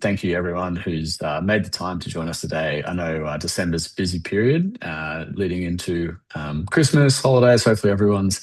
thank you everyone who's made the time to join us today. I know December's a busy period leading into Christmas, holidays. Hopefully everyone's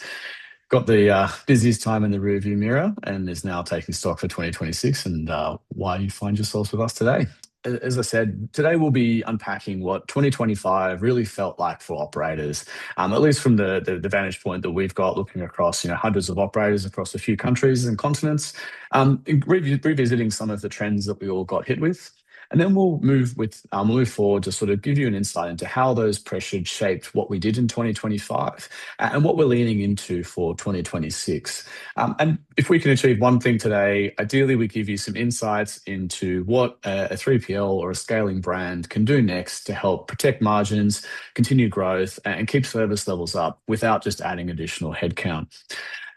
got the busiest time in the rearview mirror and is now taking stock for 2026 and why you find yourselves with us today. As I said, today we'll be unpacking what 2025 really felt like for operators, at least from the vantage point that we've got looking across, hundreds of operators across a few countries and continents, revisiting some of the trends that we all got hit with. And then we'll move forward to sort of give you an insight into how those pressures shaped what we did in 2025 and what we're leaning into for 2026. And if we can achieve one thing today, ideally we give you some insights into what a 3PL or a scaling brand can do next to help protect margins, continue growth, and keep service levels up without just adding additional headcount.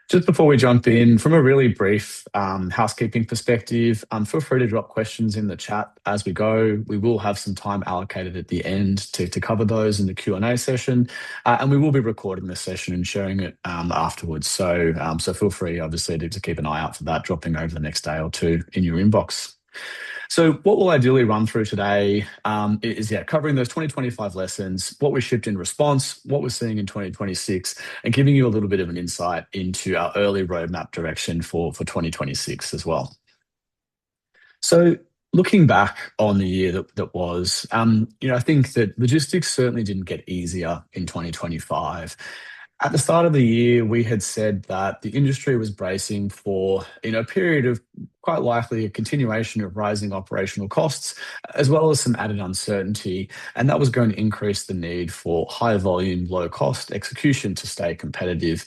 Just before we jump in, from a really brief housekeeping perspective, feel free to drop questions in the chat as we go. We will have some time allocated at the end to cover those in the Q&A session, and we will be recording this session and sharing it afterwards. So feel free, obviously, to keep an eye out for that dropping over the next day or two in your inbox. So what we'll ideally run through today is covering those 2025 lessons, what we shipped in response, what we're seeing in 2026, and giving you a little bit of an insight into our early roadmap direction for 2026 as well. So looking back on the year that was, I think that logistics certainly didn't get easier in 2025. At the start of the year, we had said that the industry was bracing for a period of quite likely a continuation of rising operational costs, as well as some added uncertainty, and that was going to increase the need for high volume, low cost execution to stay competitive.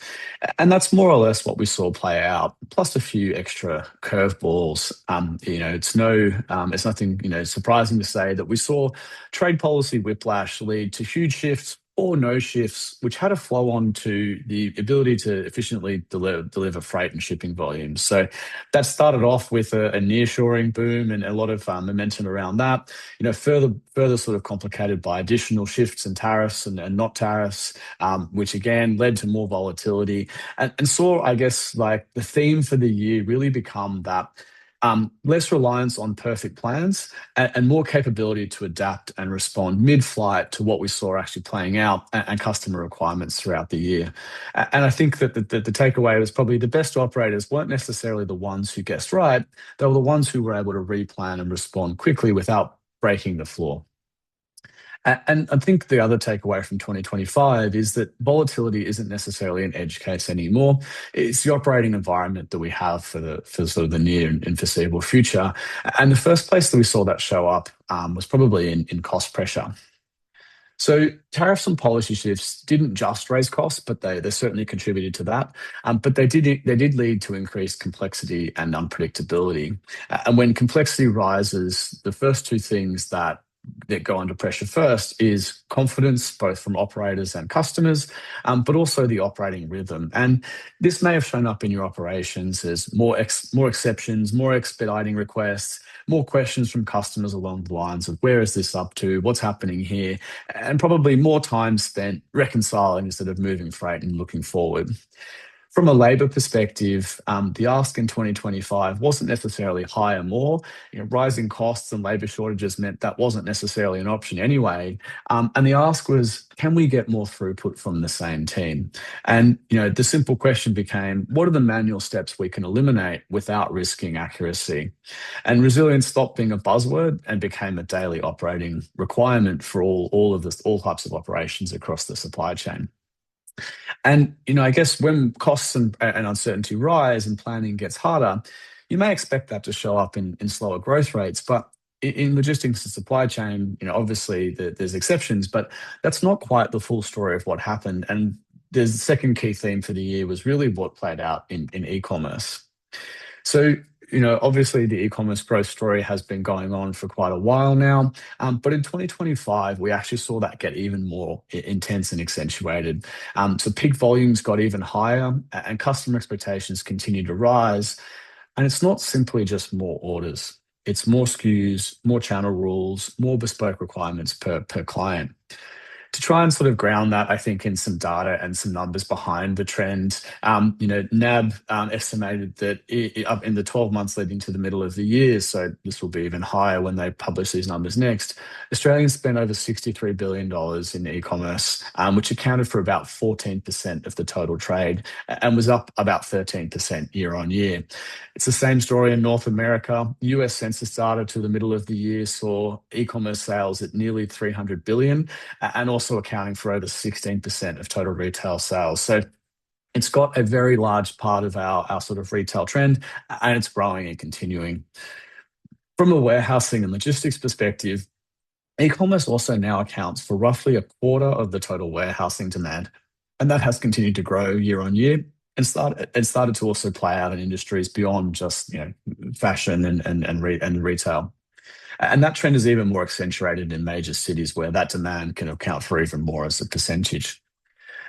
And that's more or less what we saw play out, plus a few extra curveballs. It's nothing surprising to say that we saw trade policy whiplash lead to huge shifts or no shifts, which had a flow on to the ability to efficiently deliver freight and shipping volumes. So that started off with a nearshoring boom and a lot of momentum around that. Further sort of complicated by additional shifts in tariffs and not tariffs, which again led to more volatility and saw, I guess, like the theme for the year really become that less reliance on perfect plans and more capability to adapt and respond mid-flight to what we saw actually playing out and customer requirements throughout the year. And I think that the takeaway was probably the best operators weren't necessarily the ones who guessed right. They were the ones who were able to replan and respond quickly without breaking the floor. And I think the other takeaway from 2025 is that volatility isn't necessarily an edge case anymore. It's the operating environment that we have for sort of the near and foreseeable future. And the first place that we saw that show up was probably in cost pressure. So tariffs and policy shifts didn't just raise costs, but they certainly contributed to that. But they did lead to increased complexity and unpredictability. And when complexity rises, the first two things that go under pressure first is confidence, both from operators and customers, but also the operating rhythm. And this may have shown up in your operations as more exceptions, more expediting requests, more questions from customers along the lines of where is this up to, what's happening here, and probably more time spent reconciling instead of moving freight and looking forward. From a labour perspective, the ask in 2025 wasn't necessarily hire more. Rising costs and labour shortages meant that wasn't necessarily an option anyway. And the ask was, can we get more throughput from the same team? And the simple question became, what are the manual steps we can eliminate without risking accuracy? And resilience stopped being a buzzword and became a daily operating requirement for all types of operations across the supply chain. And, I guess when costs and uncertainty rise and planning gets harder, you may expect that to show up in slower growth rates. But in logistics and supply chain, obviously there's exceptions, but that's not quite the full story of what happened. And the second key theme for the year was really what played out in e-commerce. So, obviously the e-commerce growth story has been going on for quite a while now. But in 2025, we actually saw that get even more intense and accentuated. So peak volumes got even higher and customer expectations continued to rise. And it's not simply just more orders. It's more SKUs, more channel rules, more bespoke requirements per client. To try and sort of ground that, I think, in some data and some numbers behind the trend, NAB estimated that up in the 12 months leading to the middle of the year, so this will be even higher when they publish these numbers next, Australians spent over $63 billion in e-commerce, which accounted for about 14% of the total trade and was up about 13% year on year. It's the same story in North America. US census data to the middle of the year saw e-commerce sales at nearly 300 billion and also accounting for over 16% of total retail sales. So it's got a very large part of our sort of retail trend, and it's growing and continuing. From a warehousing and logistics perspective, e-commerce also now accounts for roughly a quarter of the total warehousing demand, and that has continued to grow year on year and started to also play out in industries beyond just fashion and retail. And that trend is even more accentuated in major cities where that demand can account for even more as a percentage.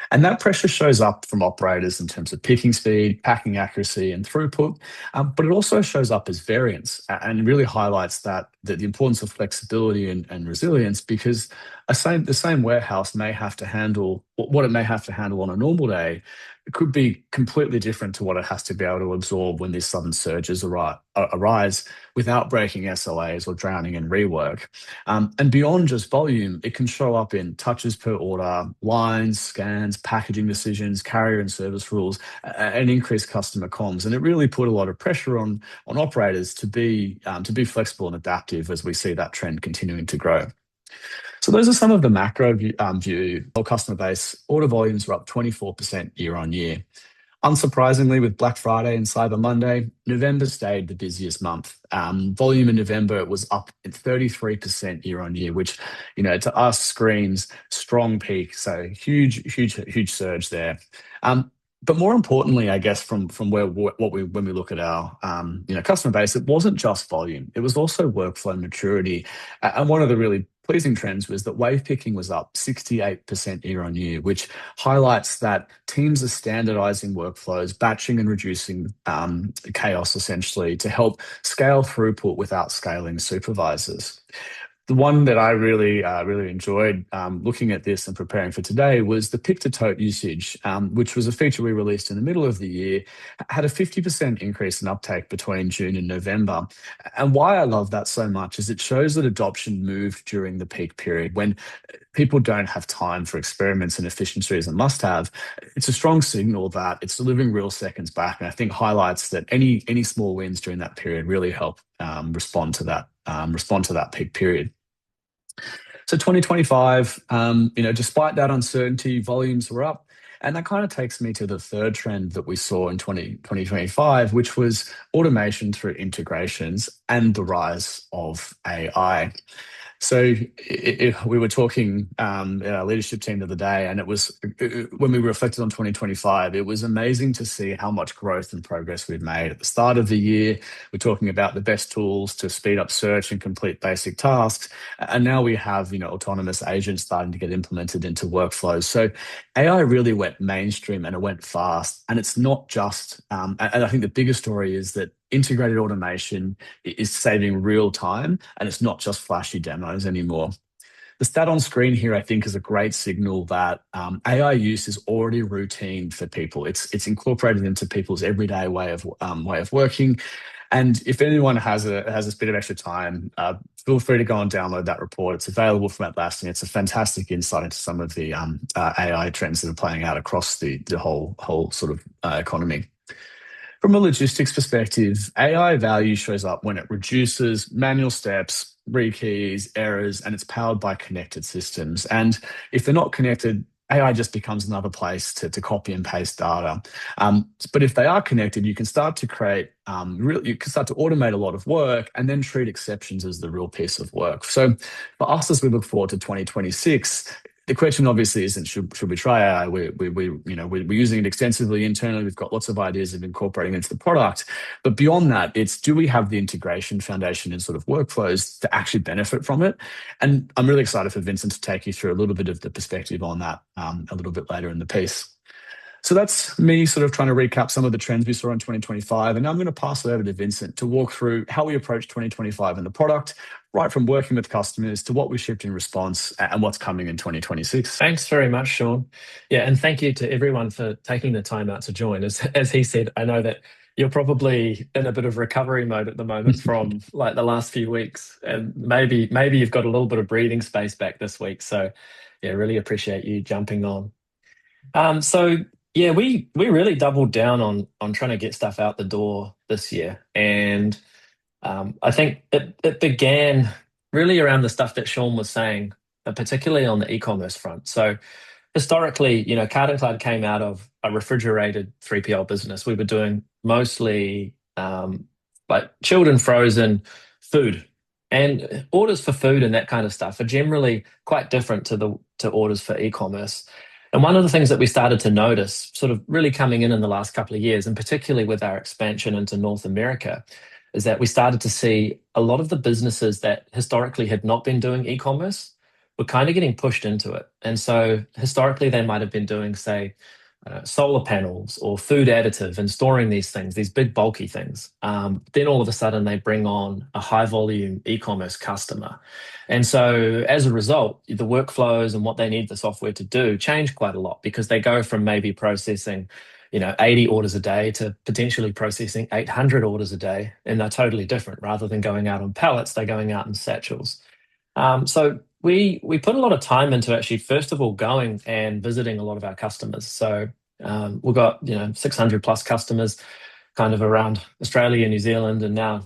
And that pressure shows up from operators in terms of picking speed, packing accuracy, and throughput, but it also shows up as variance and really highlights the importance of flexibility and resilience, because the same warehouse may have to handle what it may have to handle on a normal day. It could be completely different to what it has to be able to absorb when these sudden surges arise without breaking SLAs or drowning in rework. And beyond just volume, it can show up in touches per order, lines, scans, packaging decisions, carrier and service rules, and increased customer comms. And it really put a lot of pressure on operators to be flexible and adaptive as we see that trend continuing to grow. So those are some of the macro view. Our customer base order volumes were up 24% year on year. Unsurprisingly, with Black Friday and Cyber Monday, November stayed the busiest month. Volume in November was up at 33% year on year, which, to us screams strong peak. So huge surge there. But more importantly, I guess from when we look at our customer base, it wasn't just volume; it was also workflow maturity. And one of the really pleasing trends was that wave picking was up 68% year on year, which highlights that teams are standardizing workflows, batching and reducing chaos essentially to help scale throughput without scaling supervisors. The one that I really enjoyed looking at this and preparing for today was the pick-to-tote usage, which was a feature we released in the middle of the year, had a 50% increase in uptake between June and November. And why I love that so much is it shows that adoption moved during the peak period when people don't have time for experiments and efficiency as a must-have. It's a strong signal that it's delivering real seconds back, and I think highlights that any small wins during that period really help respond to that peak period. So 2025, despite that uncertainty, volumes were up. And that kind of takes me to the third trend that we saw in 2025, which was automation through integrations and the rise of AI. So we were talking in our leadership team the other day, and it was when we reflected on 2025, it was amazing to see how much growth and progress we've made. At the start of the year, we're talking about the best tools to speed up search and complete basic tasks. And now we have autonomous agents starting to get implemented into workflows. So AI really went mainstream and it went fast. And it's not just, and I think the bigger story is that integrated automation is saving real time, and it's not just flashy demos anymore. The stat on screen here, I think, is a great signal that AI use is already routine for people. It's incorporated into people's everyday way of working. And if anyone has a bit of extra time, feel free to go and download that report. It's available from Atlassian. It's a fantastic insight into some of the AI trends that are playing out across the whole sort of economy. From a logistics perspective, AI value shows up when it reduces manual steps, rekeys, errors, and it's powered by connected systems. And if they're not connected, AI just becomes another place to copy and paste data. But if they are connected, you can start to automate a lot of work and then treat exceptions as the real piece of work. So for us, as we look forward to 2026, the question obviously isn't should we try AI. We're using it extensively internally. We've got lots of ideas of incorporating it into the product. But beyond that, it's do we have the integration foundation and sort of workflows to actually benefit from it? And I'm really excited for Vincent to take you through a little bit of the perspective on that a little bit later in the piece. So that's me sort of trying to recap some of the trends we saw in 2025. And now I'm going to pass it over to Vincent to walk through how we approach 2025 in the product, right from working with customers to what we shipped in response and what's coming in 2026. Thanks very much, Shaun. Yeah, and thank you to everyone for taking the time out to join. As he said, I know that you're probably in a bit of recovery mode at the moment from like the last few weeks, and maybe you've got a little bit of breathing space back this week. So, yeah, really appreciate you jumping on. So yeah, we really doubled down on trying to get stuff out the door this year, and I think it began really around the stuff that Shaun was saying, particularly on the e-commerce front. So historically, CartonCloud came out of a refrigerated 3PL business. We were doing mostly like chilled and frozen food. And orders for food and that kind of stuff are generally quite different to orders for e-commerce. And one of the things that we started to notice, sort of really coming in the last couple of years, and particularly with our expansion into North America, is that we started to see a lot of the businesses that historically had not been doing e-commerce were kind of getting pushed into it. And so historically, they might have been doing, say, solar panels or food additive and storing these things, these big bulky things. Then all of a sudden, they bring on a high volume e-commerce customer. And so as a result, the workflows and what they need the software to do change quite a lot because they go from maybe processing 80 orders a day to potentially processing 800 orders a day, and they're totally different. Rather than going out on pallets, they're going out in satchels. So we put a lot of time into actually, first of all, going and visiting a lot of our customers. So we've got 600 plus customers, kind of around Australia, New Zealand, and now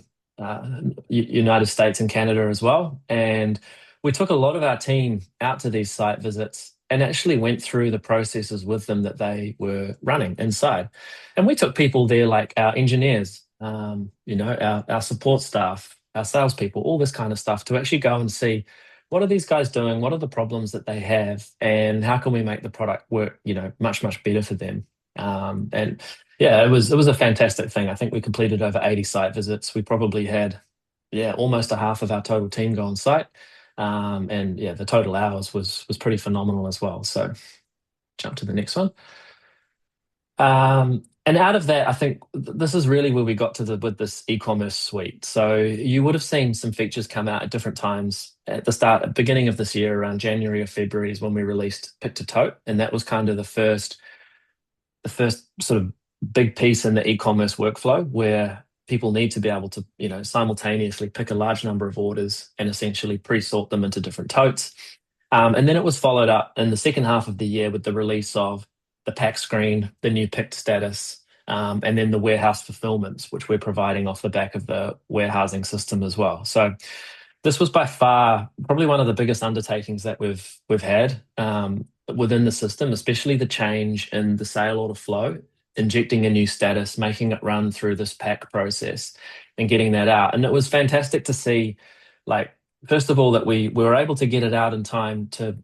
United States and Canada as well. And we took a lot of our team out to these site visits and actually went through the processes with them that they were running inside. And we took people there like our engineers, our support staff, our salespeople, all this kind of stuff to actually go and see what are these guys doing, what are the problems that they have, and how can we make the product work, much, much better for them. And yeah, it was a fantastic thing. I think we completed over 80 site visits. We probably had, almost a half of our total team go on site. And yeah, the total hours was pretty phenomenal as well. So jump to the next one. And out of that, I think this is really where we got to with this e-commerce suite. So you would have seen some features come out at different times at beginning of this year, around January or February is when we released Pick to Tote, and that was kind of the first sort of big piece in the e-commerce workflow where people need to be able to, simultaneously pick a large number of orders and essentially pre-sort them into different totes. And then it was followed up in the second half of the year with the release of the pack screen, the new picked status, and then the warehouse fulfillments, which we're providing off the back of the warehousing system as well. So this was by far probably one of the biggest undertakings that we've had within the system, especially the change in the sale order flow, injecting a new status, making it run through this pack process and getting that out. And it was fantastic to see, like, first of all, that we were able to get it out in time for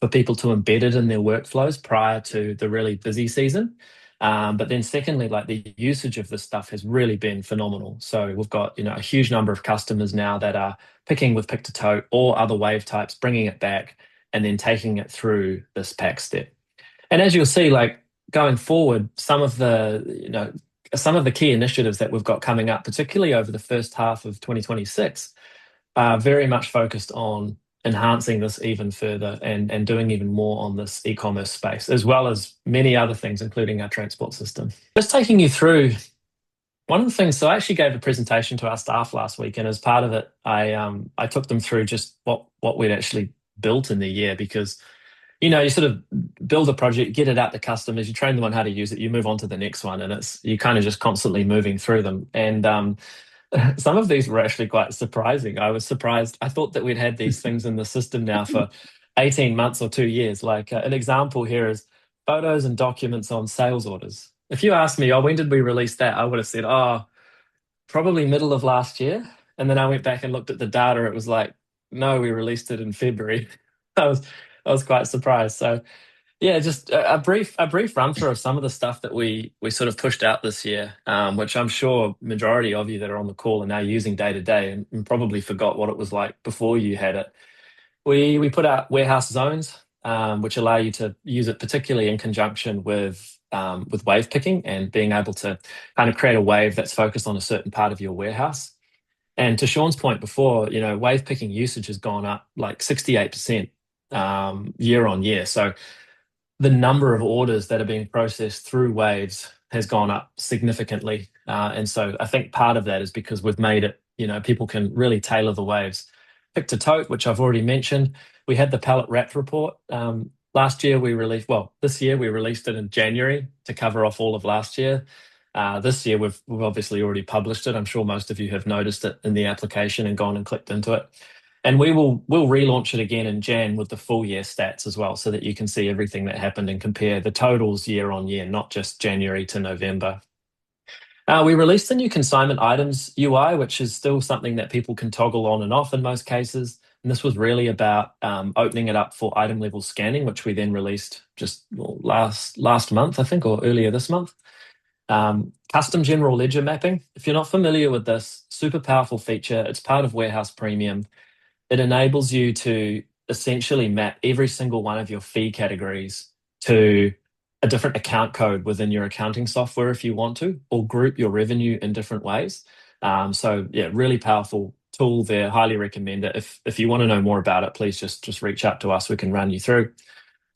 people to embed it in their workflows prior to the really busy season. But then secondly, like, the usage of this stuff has really been phenomenal. So we've got, a huge number of customers now that are picking with Pick to Tote or other wave types, bringing it back and then taking it through this pack step. And as you'll see, like, going forward, some of the key initiatives that we've got coming up, particularly over the first half of 2026, are very much focused on enhancing this even further and doing even more on this e-commerce space, as well as many other things, including our transport system. Just taking you through one of the things. So I actually gave a presentation to our staff last week, and as part of it, I took them through just what we'd actually built in the year, because you sort of build a project, get it out to customers, you train them on how to use it, you move on to the next one, and you kind of just constantly moving through them. And some of these were actually quite surprising. I was surprised. I thought that we'd had these things in the system now for 18 months or 2 years. Like, an example here is photos and documents on sales orders. If you asked me, oh, when did we release that? I would have said, oh, probably middle of last year. And then I went back and looked at the data. It was like, no, we released it in February. I was quite surprised. So yeah, just a brief run through of some of the stuff that we sort of pushed out this year, which I'm sure majority of you that are on the call are now using day to day and probably forgot what it was like before you had it. We put out warehouse zones, which allow you to use it particularly in conjunction with with wave picking and being able to kind of create a wave that's focused on a certain part of your warehouse. And to Shaun's point before, wave picking usage has gone up like 68% year on year. So the number of orders that are being processed through waves has gone up significantly. And so I think part of that is because we've made it, people can really tailor the waves. Pick to tote, which I've already mentioned. We had the pallet wrap report. Last year we released, well, this year we released it in January to cover off all of last year. This year we've obviously already published it. I'm sure most of you have noticed it in the application and gone and clicked into it. And we'll relaunch it again in Jan with the full year stats as well, so that you can see everything that happened and compare the totals year on year, not just January to November. We released the new consignment items UI, which is still something that people can toggle on and off in most cases. And this was really about opening it up for item level scanning, which we then released just last month, I think, or earlier this month. Custom general ledger mapping. If you're not familiar with this, super powerful feature. It's part of Warehouse Premium. It enables you to essentially map every single one of your fee categories to a different account code within your accounting software if you want to, or group your revenue in different ways. So yeah, really powerful tool there. Highly recommend it. If you want to know more about it, please just reach out to us. We can run you through.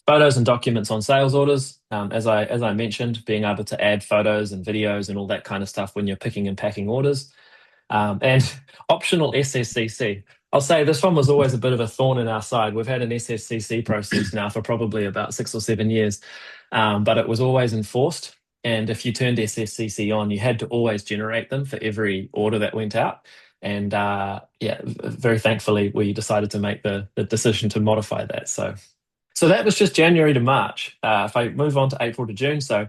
Photos and documents on sales orders. As I mentioned, being able to add photos and videos and all that kind of stuff when you're picking and packing orders. And optional SSCC. I'll say this one was always a bit of a thorn in our side. We've had an SSCC process now for probably about 6 or 7 years, but it was always enforced. And if you turned SSCC on, you had to always generate them for every order that went out. And yeah, very thankfully, we decided to make the decision to modify that. So that was just January to March. If I move on to April to June, so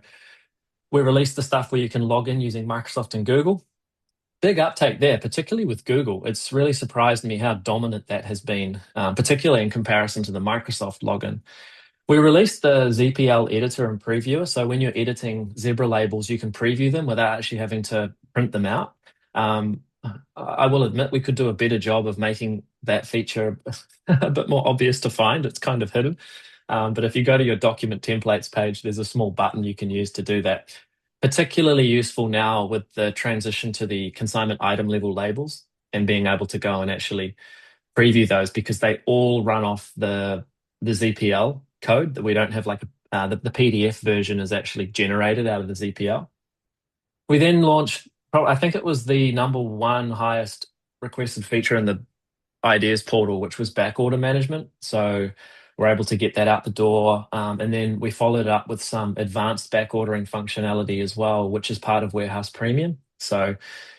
we released the stuff where you can log in using Microsoft and Google. Big uptake there, particularly with Google. It's really surprised me how dominant that has been, particularly in comparison to the Microsoft login. We released the ZPL editor and previewer. So when you're editing zebra labels, you can preview them without actually having to print them out. I will admit we could do a better job of making that feature a bit more obvious to find. It's kind of hidden. But if you go to your document templates page, there's a small button you can use to do that. Particularly useful now with the transition to the consignment item level labels and being able to go and actually preview those, because they all run off the ZPL code. That we don't have like the PDF version is actually generated out of the ZPL. We then launched, I think it was the #1 highest requested feature in the ideas portal, which was back order management. So we're able to get that out the door. And then we followed up with some advanced back ordering functionality as well, which is part of Warehouse Premium. So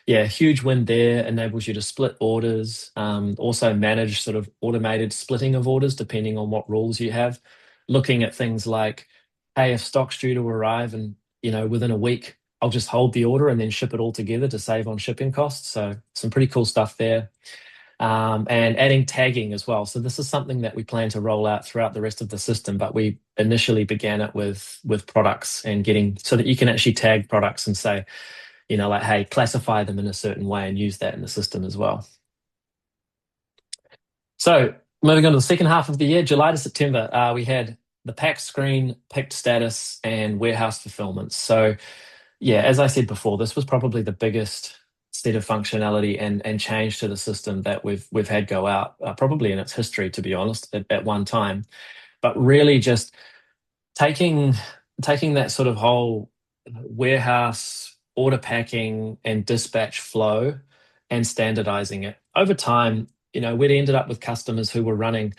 yeah, huge win there. Enables you to split orders, also manage sort of automated splitting of orders depending on what rules you have. Looking at things like, hey, if stock's due to arrive and within a week, I'll just hold the order and then ship it all together to save on shipping costs. So some pretty cool stuff there. And adding tagging as well. So this is something that we plan to roll out throughout the rest of the system, but we initially began it with products and getting so that you can actually tag products and say, like, hey, classify them in a certain way and use that in the system as well. So moving on to the second half of the year, July to September, we had the pack screen, picked status, and warehouse fulfillments. So yeah, as I said before, this was probably the biggest set of functionality and change to the system that we've had go out, probably in its history, to be honest, at one time. But really just taking that sort of whole warehouse order packing and dispatch flow and standardizing it. Over time, we'd ended up with customers who were running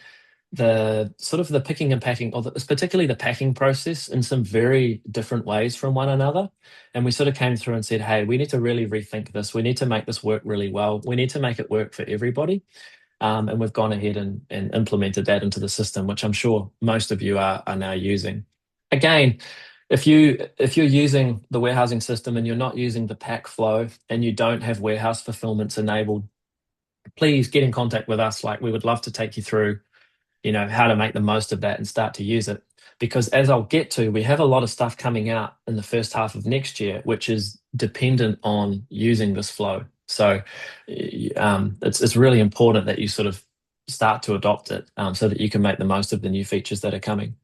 the sort of the picking and packing, or particularly the packing process, in some very different ways from one another. And we sort of came through and said, hey, we need to really rethink this. We need to make this work really well. We need to make it work for everybody. And we've gone ahead and implemented that into the system, which I'm sure most of you are now using. Again, if you're using the warehousing system and you're not using the pack flow and you don't have warehouse fulfillments enabled, please get in contact with us. Like, we would love to take you through how to make the most of that and start to use it. Because as I'll get to, we have a lot of stuff coming out in the first half of next year, which is dependent on using this flow. So it's really important that you sort of start to adopt it so that you can make the most of the new features that are coming.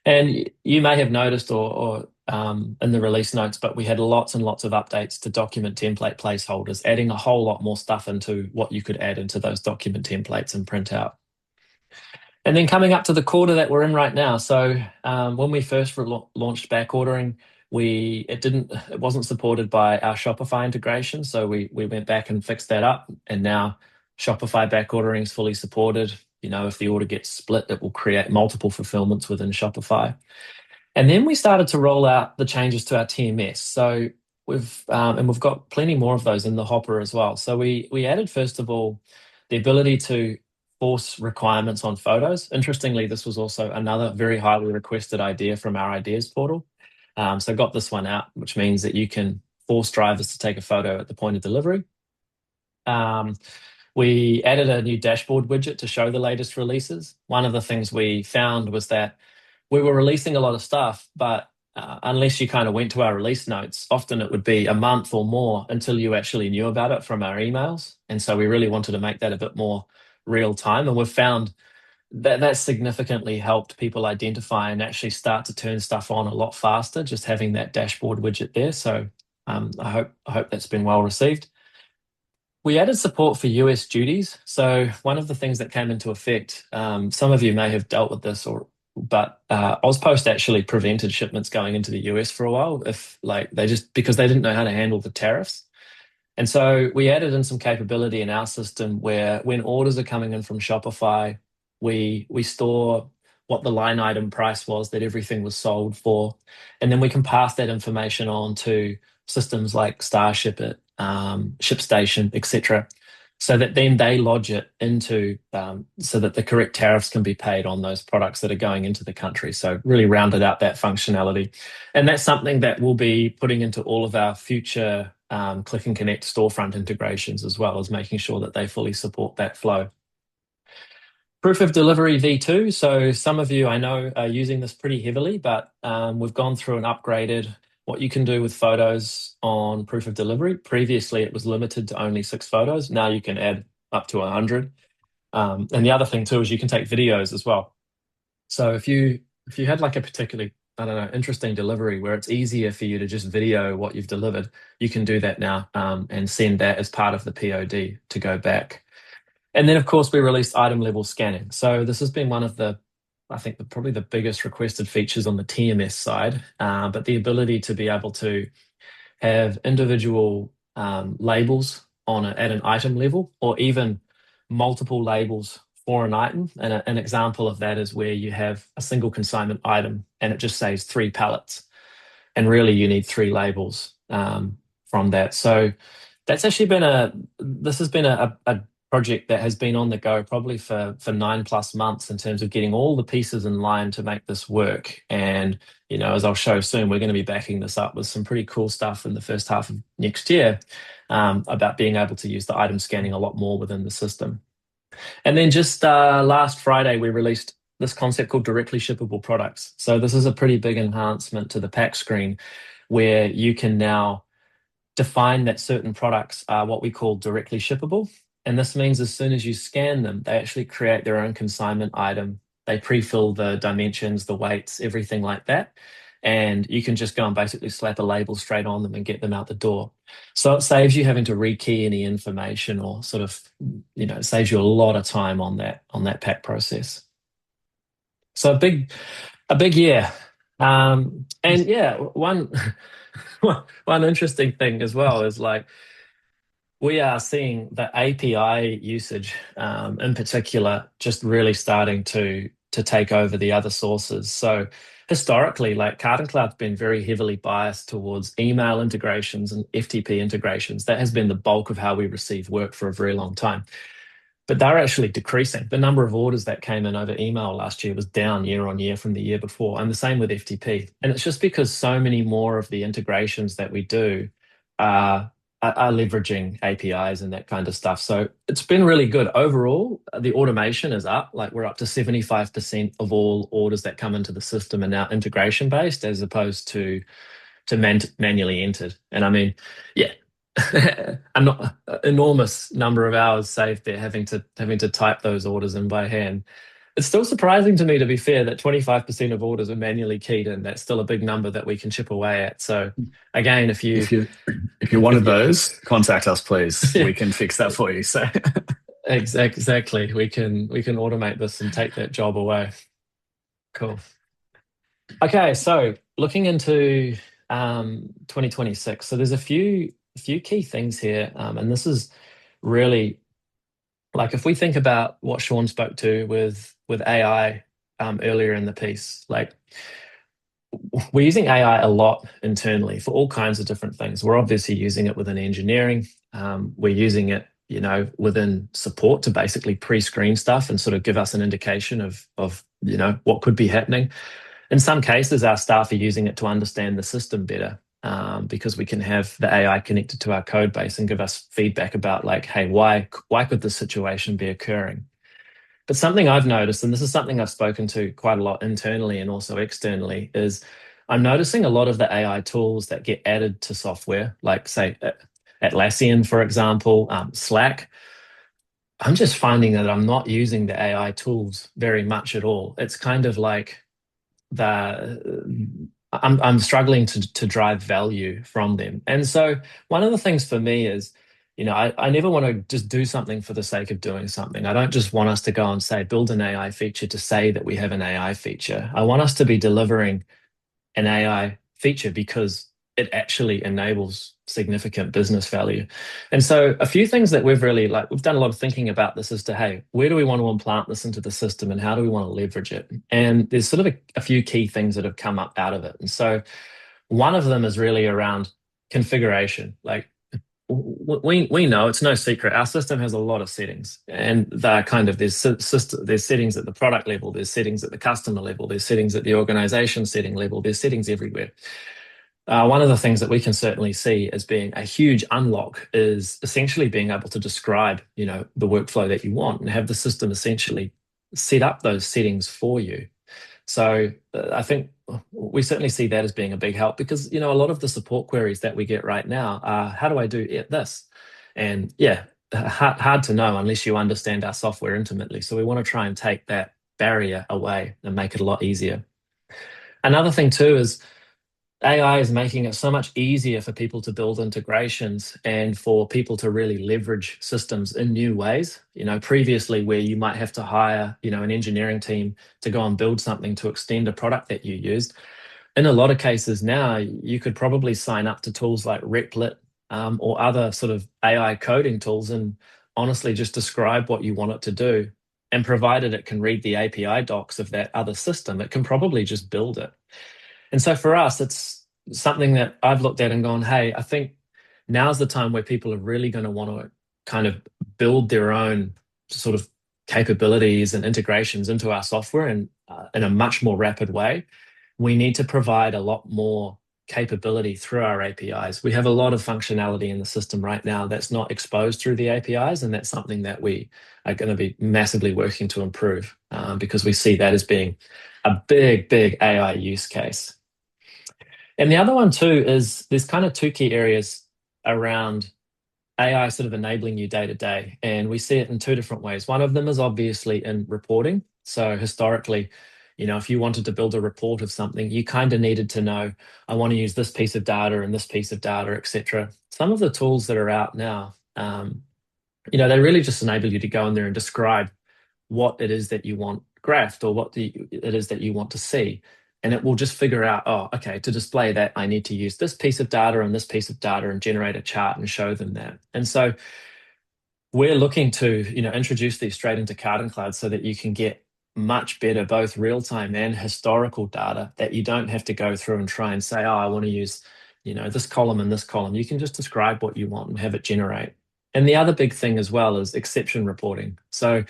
And you may have noticed or in the release notes, but we had lots and lots of updates to document template placeholders, adding a whole lot more stuff into what you could add into those document templates and print out. And then coming up to the quarter that we're in right now. So when we first launched back ordering, it wasn't supported by our Shopify integration. So we went back and fixed that up, and now Shopify back ordering is fully supported. If the order gets split, it will create multiple fulfillments within Shopify. And then we started to roll out the changes to our TMS. So we've got plenty more of those in the hopper as well. So we added, first of all, the ability to force requirements on photos. Interestingly, this was also another very highly requested idea from our ideas portal. So got this one out, which means that you can force drivers to take a photo at the point of delivery. We added a new dashboard widget to show the latest releases. One of the things we found was that we were releasing a lot of stuff, but unless you kind of went to our release notes, often it would be a month or more until you actually knew about it from our emails. And so we really wanted to make that a bit more real time. And we've found that significantly helped people identify and actually start to turn stuff on a lot faster, just having that dashboard widget there. So I hope that's been well received. We added support for US duties. So one of the things that came into effect, some of you may have dealt with this, but Ozpost actually prevented shipments going into the US for a while, because they didn't know how to handle the tariffs. And so we added in some capability in our system where when orders are coming in from Shopify, we store what the line item price was that everything was sold for, and then we can pass that information on to systems like Starship, ShipStation, etc., so that then they lodge it into so that the correct tariffs can be paid on those products that are going into the country. So really rounded out that functionality. And that's something that we'll be putting into all of our future Click and Connect storefront integrations, as well as making sure that they fully support that flow. Proof of delivery V2. So some of you I know are using this pretty heavily, but we've gone through and upgraded what you can do with photos on proof of delivery. Previously, it was limited to only 6 photos. Now you can add up to 100. And the other thing too is you can take videos as well. So if you had like a particularly, I don't know, interesting delivery where it's easier for you to just video what you've delivered, you can do that now and send that as part of the POD to go back. And then, of course, we released item level scanning. So this has been one of I think, probably the biggest requested features on the TMS side, but the ability to be able to have individual labels at an item level, or even multiple labels for an item. And an example of that is where you have a single consignment item and it just says 3 pallets. And really you need 3 labels from that. So that's actually this has been a project that has been on the go probably for 9+ months in terms of getting all the pieces in line to make this work. And, as I'll show soon, we're going to be backing this up with some pretty cool stuff in the first half of next year about being able to use the item scanning a lot more within the system. And then just last Friday, we released this concept called directly shippable products. So this is a pretty big enhancement to the pack screen where you can now define that certain products are what we call directly shippable. And this means as soon as you scan them, they actually create their own consignment item. They pre-fill the dimensions, the weights, everything like that. And you can just go and basically slap a label straight on them and get them out the door. So it saves you having to rekey any information, or sort of, it saves you a lot of time on that pack process. So a big year. And yeah, one interesting thing as well is we are seeing the API usage in particular just really starting to take over the other sources. So historically, CartonCloud's been very heavily biased towards email integrations and FTP integrations. That has been the bulk of how we receive work for a very long time. But they're actually decreasing. The number of orders that came in over email last year was down year on year from the year before, and the same with FTP. And it's just because so many more of the integrations that we do are leveraging APIs and that kind of stuff. So it's been really good. Overall, the automation is up. We're up to 75% of all orders that come into the system are now integration based, as opposed to manually entered. And I mean, yeah, enormous number of hours saved there having to type those orders in by hand. It's still surprising to me, to be fair, that 25% of orders are manually keyed in. That's still a big number that we can chip away at. So again, If you if you're one if of you, those, contact us, please. yeah, We can fix that for you. So exactly, we can automate this and take that job away. Cool. Okay, so looking into 2026, so there's a few key things here, and this is really like if we think about what Shaun spoke to with AI earlier in the piece, like we're using AI a lot internally for all kinds of different things. We're obviously using it within engineering. We're using it, within support to basically pre-screen stuff and sort of give us an indication of what could be happening. In some cases, our staff are using it to understand the system better, because we can have the AI connected to our code base and give us feedback about like, hey, why could this situation be occurring? But something I've noticed, and this is something I've spoken to quite a lot internally and also externally, is I'm noticing a lot of the AI tools that get added to software, like say Atlassian, for example, Slack. I'm just finding that I'm not using the AI tools very much at all. It's kind of like I'm struggling to drive value from them. And so one of the things for me is, I never want to just do something for the sake of doing something. I don't just want us to go and say, build an AI feature to say that we have an AI feature. I want us to be delivering an AI feature because it actually enables significant business value. And so a few things that we've done a lot of thinking about this as to, hey, where do we want to implant this into the system and how do we want to leverage it? And there's sort of a few key things that have come up out of it. And so one of them is really around configuration. Like we know it's no secret. Our system has a lot of settings, and they're kind of there's settings at the product level, there's settings at the customer level, there's settings at the organization setting level, there's settings everywhere. One of the things that we can certainly see as being a huge unlock is essentially being able to describe, the workflow that you want and have the system essentially set up those settings for you. So I think we certainly see that as being a big help because, a lot of the support queries that we get right now are, how do I do this? And yeah, hard to know unless you understand our software intimately. So we want to try and take that barrier away and make it a lot easier. Another thing too is AI is making it so much easier for people to build integrations and for people to really leverage systems in new ways. Previously where you might have to hire, an engineering team to go and build something to extend a product that you used. In a lot of cases now, you could probably sign up to tools like Replit, or other sort of AI coding tools and honestly just describe what you want it to do. And provided it can read the API docs of that other system, it can probably just build it. And so for us, it's something that I've looked at and gone, hey, I think now's the time where people are really going to want to kind of build their own sort of capabilities and integrations into our software and in a much more rapid way. We need to provide a lot more capability through our APIs. We have a lot of functionality in the system right now that's not exposed through the APIs, and that's something that we are going to be massively working to improve, because we see that as being a big, big AI use case. And the other one too is there's kind of two key areas around AI sort of enabling you day to day. And we see it in two different ways. One of them is obviously in reporting. So historically, if you wanted to build a report of something, you kind of needed to know, I want to use this piece of data and this piece of data, etc. Some of the tools that are out now, they really just enable you to go in there and describe what it is that you want graphed or it is that you want to see. And it will just figure out, oh, okay, to display that, I need to use this piece of data and this piece of data and generate a chart and show them that. And so we're looking to, introduce these straight into CartonCloud so that you can get much better, both real-time and historical data that you don't have to go through and try and say, oh, I want to use, this column and this column. You can just describe what you want and have it generate. And the other big thing as well is exception reporting. So,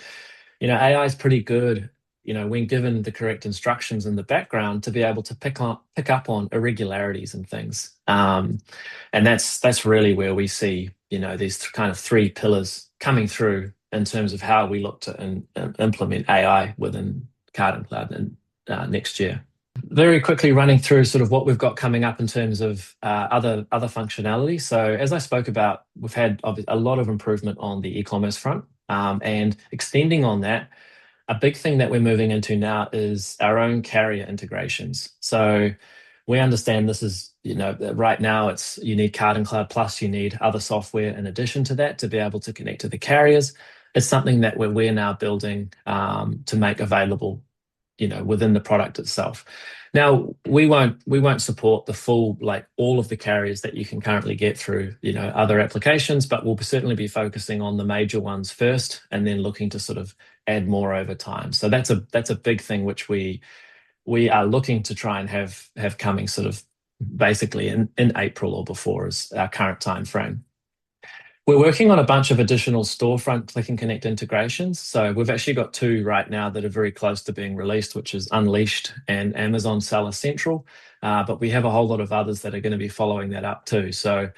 AI is pretty good, when given the correct instructions in the background to be able to pick up on irregularities and things. And that's really where we see, these kind of three pillars coming through in terms of how we look to implement AI within CartonCloud and next year. Very quickly running through sort of what we've got coming up in terms of other functionality. So as I spoke about, we've had a lot of improvement on the e-commerce front, and extending on that. a big thing that we're moving into now is our own carrier integrations. So we understand this is, right now it's you need CartonCloud plus you need other software in addition to that to be able to connect to the carriers. It's something that we're now building to make available, within the product itself. Now we won't support the full like all of the carriers that you can currently get through other applications, but we'll certainly be focusing on the major ones first, and then looking to sort of add more over time. So that's a big thing which we are looking to try and have coming sort of basically in April or before is our current time frame. We're working on a bunch of additional storefront click and connect integrations. So we've actually got two right now that are very close to being released, which is Unleashed and Amazon Seller Central. But we have a whole lot of others that are going to be following that up too. So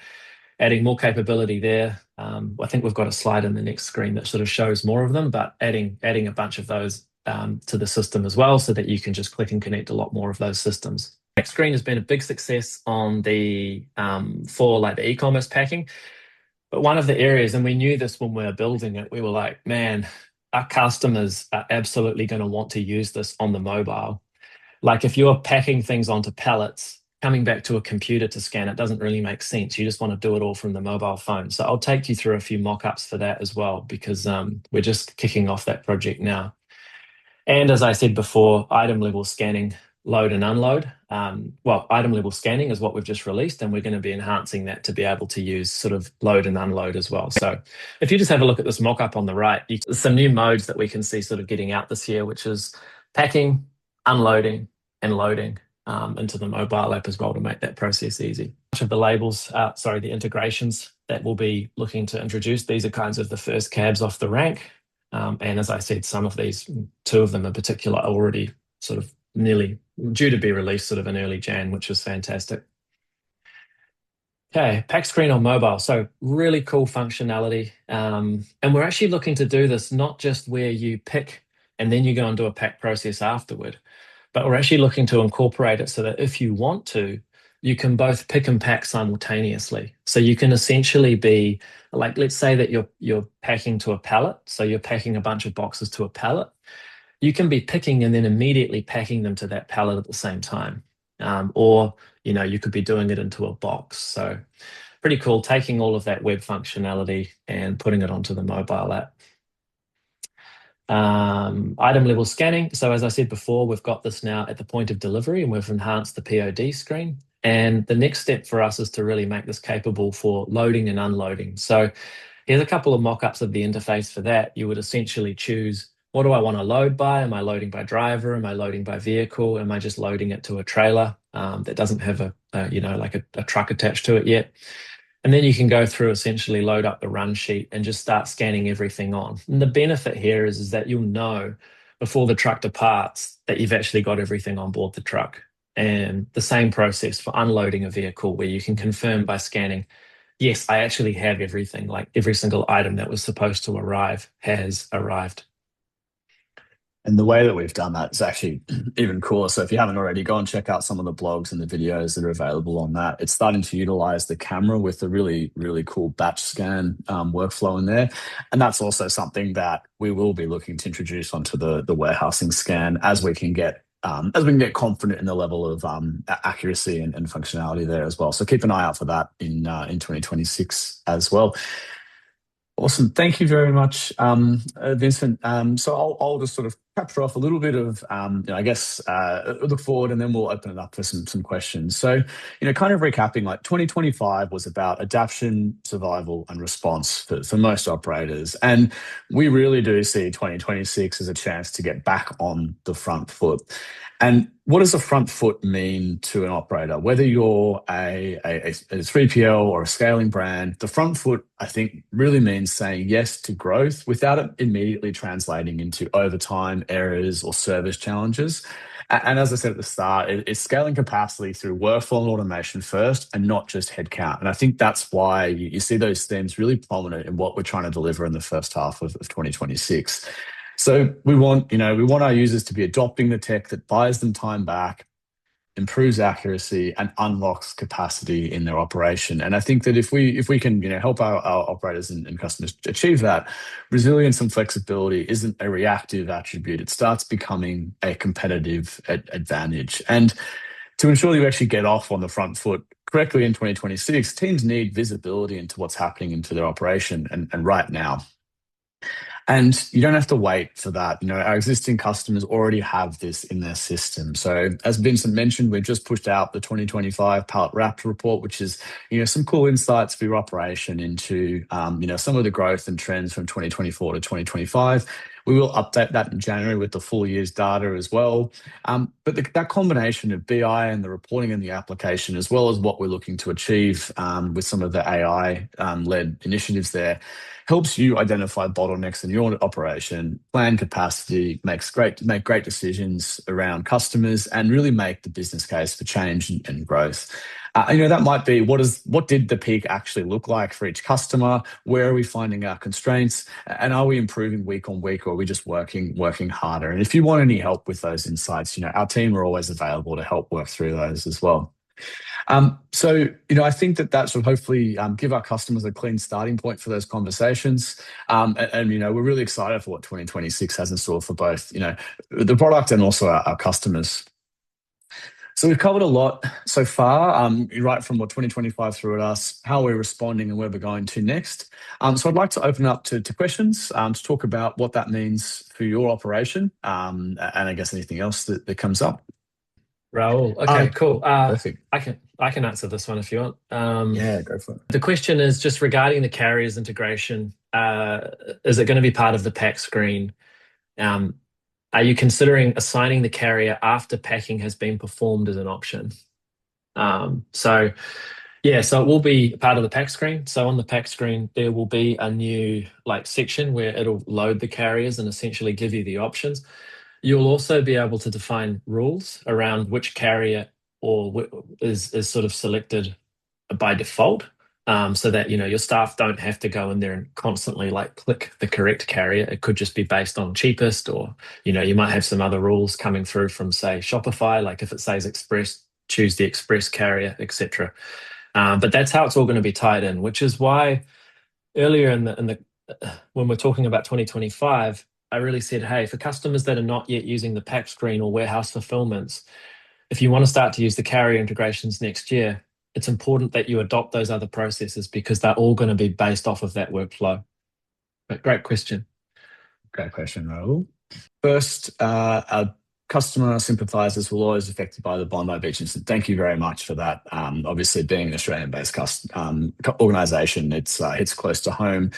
adding more capability there. I think we've got a slide in the next screen that sort of shows more of them, but adding a bunch of those to the system as well, so that you can just click and connect a lot more of those systems. Next screen has been a big success on the for like the e-commerce packing. But one of the areas, and we knew this when we were building it, we were like, man, our customers are absolutely going to want to use this on the mobile. Like if you're packing things onto pallets, coming back to a computer to scan it doesn't really make sense. You just want to do it all from the mobile phone. So I'll take you through a few mock-ups for that as well, because we're just kicking off that project now. And as I said before, item level scanning, load and unload. Item level scanning is what we've just released, and we're going to be enhancing that to be able to use sort of load and unload as well. So if you just have a look at this mock-up on the right, there's some new modes that we can see sort of getting out this year, which is packing, unloading, and loading into the mobile app as well to make that process easy. Much of the labels, the integrations that we'll be looking to introduce, these are kinds of the first cabs off the rank. And as I said, some of these, two of them in particular, are already sort of nearly due to be released sort of in early Jan, which is fantastic. Okay, pack screen on mobile. So really cool functionality. And we're actually looking to do this not just where you pick and then you go and do a pack process afterward, but we're actually looking to incorporate it so that if you want to, you can both pick and pack simultaneously. So you can essentially be like, let's say that you're packing to a pallet. So you're packing a bunch of boxes to a pallet. You can be picking and then immediately packing them to that pallet at the same time. Or, you could be doing it into a box. So pretty cool, taking all of that web functionality and putting it onto the mobile app. Item level scanning. So as I said before, we've got this now at the point of delivery, and we've enhanced the POD screen. And the next step for us is to really make this capable for loading and unloading. So here's a couple of mock-ups of the interface for that. You would essentially choose, what do I want to load by? Am I loading by driver? Am I loading by vehicle? Am I just loading it to a trailer that doesn't have a truck attached to it yet? And then you can go through, essentially load up the run sheet and just start scanning everything on. And the benefit here is that you'll know before the truck departs that you've actually got everything on board the truck. And the same process for unloading a vehicle, where you can confirm by scanning, yes, I actually have everything, like every single item that was supposed to arrive has arrived. And the way that we've done that is actually even cooler. So if you haven't already, go and check out some of the blogs and the videos that are available on that. It's starting to utilize the camera with a really, really cool batch scan workflow in there. And that's also something that we will be looking to introduce onto the warehousing scan as we can get confident in the level of accuracy and functionality there as well. So keep an eye out for that in 2026 as well. Awesome. Thank you very much, Vincent. So I'll just sort of capture off a little bit of, look forward, and then we'll open it up for some questions. So, kind of recapping, like 2025 was about adaptation, survival, and response for most operators. And we really do see 2026 as a chance to get back on the front foot. And what does a front foot mean to an operator? Whether you're a 3PL or a scaling brand, the front foot, I think, really means saying yes to growth without it immediately translating into overtime, errors, or service challenges. And as I said at the start, it's scaling capacity through workflow and automation first, and not just headcount. And I think that's why you see those themes really prominent in what we're trying to deliver in the first half of 2026. So we want our users to be adopting the tech that buys them time back, improves accuracy, and unlocks capacity in their operation. And I think that if we can help our operators and customers achieve that, resilience and flexibility isn't a reactive attribute. It starts becoming a competitive advantage. And to ensure that you actually get off on the front foot correctly in 2026, teams need visibility into what's happening into their operation and right now. And you don't have to wait for that. Our existing customers already have this in their system. So as Vincent mentioned, we've just pushed out the 2025 Pallet Wrapped report, which is, some cool insights for your operation into, some of the growth and trends from 2024 to 2025. We will update that in January with the full year's data as well. But that combination of BI and the reporting and the application, as well as what we're looking to achieve with some of the AI led initiatives there, helps you identify bottlenecks in your operation, plan capacity, make great decisions around customers, and really make the business case for change and growth. That might be what did the peak actually look like for each customer? Where are we finding our constraints? And are we improving week on week, or are we just working harder? And if you want any help with those insights, our team are always available to help work through those as well. I think that should hopefully give our customers a clean starting point for those conversations. We're really excited for what 2026 has in store for both, the product and also our customers. So we've covered a lot so far, right from what 2025 threw at us, how we're responding, and where we're going to next. So I'd like to open up to questions to talk about what that means for your operation, and I guess anything else that comes up. Raul. Okay, cool. Perfect. I can answer this one if you want. Yeah, go for it. The question is just regarding the carriers integration. Is it going to be part of the pack screen? Are you considering assigning the carrier after packing has been performed as an option? So it will be part of the pack screen. So on the pack screen, there will be a new section where it'll load the carriers and essentially give you the options. You'll also be able to define rules around which carrier is sort of selected by default, so that your staff don't have to go in there and constantly click the correct carrier. It could just be based on cheapest, or you might have some other rules coming through from, say, Shopify, like if it says Express, choose the Express carrier, etc. But that's how it's all going to be tied in, which is why earlier when we're talking about 2025. I really said, hey, for customers that are not yet using the pack screen or warehouse fulfillments, if you want to start to use the carrier integrations next year, it's important that you adopt those other processes because they're all going to be based off of that workflow. But great question. Great question, Raul. First, our customer sympathizers will always be affected by the Bondi Beach incident. Thank you very much for that. Obviously, being an Australian-based organisation, it's close to home.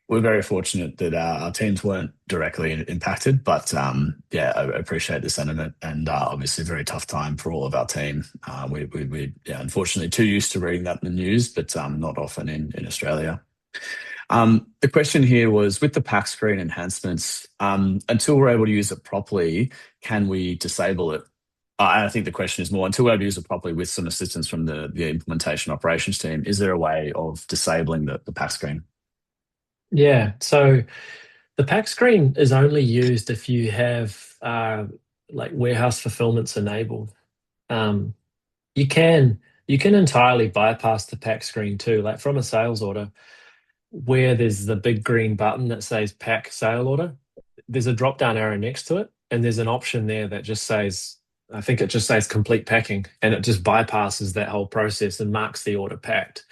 We're very fortunate that our teams weren't directly impacted, but I appreciate the sentiment, and obviously a very tough time for all of our team. We unfortunately too used to reading that in the news, but not often in Australia. The question here was, with the pack screen enhancements, until we're able to use it properly, can we disable it? And I think the question is more, until we're able to use it properly with some assistance from the implementation operations team, is there a way of disabling the pack screen? Yeah, so the pack screen is only used if you have warehouse fulfillments enabled. You can entirely bypass the pack screen too, like from a sales order where there's the big green button that says pack sale order. There's a drop down arrow next to it, and there's an option there that just says, I think it just says complete packing, and it just bypasses that whole process and marks the order packed.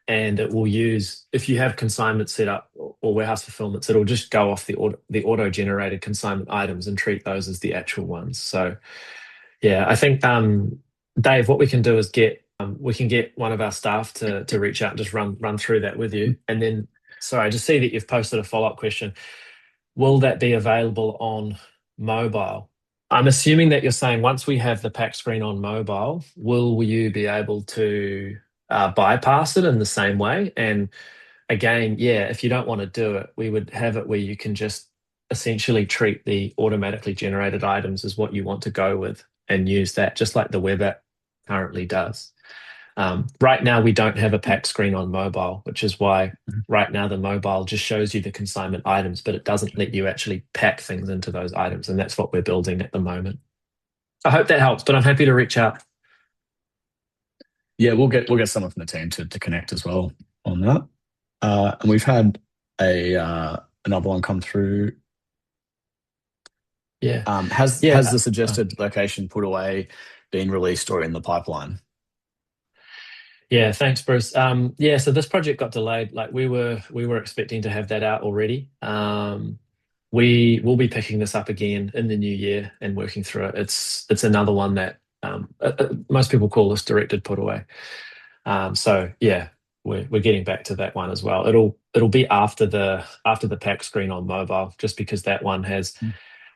And it will use, if you have consignment set up or warehouse fulfillments, it'll just go off the auto-generated consignment items and treat those as the actual ones. So, yeah, I think, Dave, what we can do is we can get one of our staff to reach out and just run through that with you. And then, sorry, I just see that you've posted a follow-up question. Will that be available on mobile? I'm assuming that you're saying once we have the pack screen on mobile, will you be able to bypass it in the same way? And again, if you don't want to do it, we would have it where you can just essentially treat the automatically generated items as what you want to go with and use that, just like the web app currently does. Right now, we don't have a pack screen on mobile, which is why right now the mobile just shows you the consignment items, but it doesn't let you actually pack things into those items. And that's what we're building at the moment. I hope that helps, but I'm happy to reach out. Yeah, we'll get someone from the team to connect as well on that. And we've had a another one come through. Yeah. Has Yeah. the suggested location put away been released or in the pipeline? Yeah, thanks, Bruce. Yeah, so this project got delayed. Like we were expecting to have that out already. We will be picking this up again in the new year and working through it. It's another one that most people call this directed put away. So yeah, we're getting back to that one as well. It'll be after the pack screen on mobile, just because that one has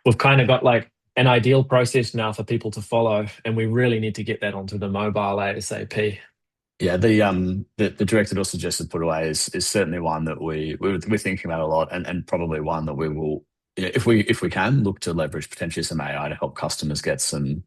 we've kind of got like an ideal process now for people to follow, and we really need to get that onto the mobile ASAP. Yeah, the directed or suggested put away is certainly one that we're thinking about a lot, and probably one that we will, if we can, look to leverage potentially some AI to help customers get some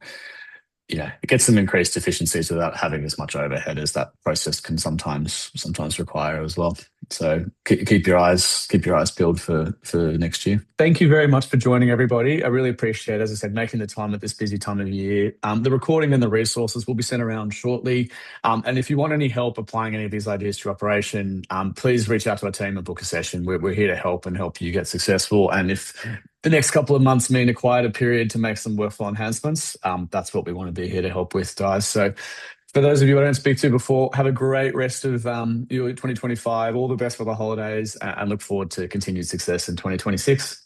increased efficiencies without having as much overhead as that process can sometimes require as well. So keep your eyes peeled for next year. Thank you very much for joining, everybody. I really appreciate, as I said, making the time at this busy time of year. The recording and the resources will be sent around shortly. And if you want any help applying any of these ideas to your operation, please reach out to our team and book a session. We're here to help and help you get successful. And if the next couple of months mean a quieter period to make some workflow enhancements, that's what we want to be here to help with, guys. So for those of you I don't speak to before, have a great rest of your 2025. All the best for the holidays, and look forward to continued success in 2026.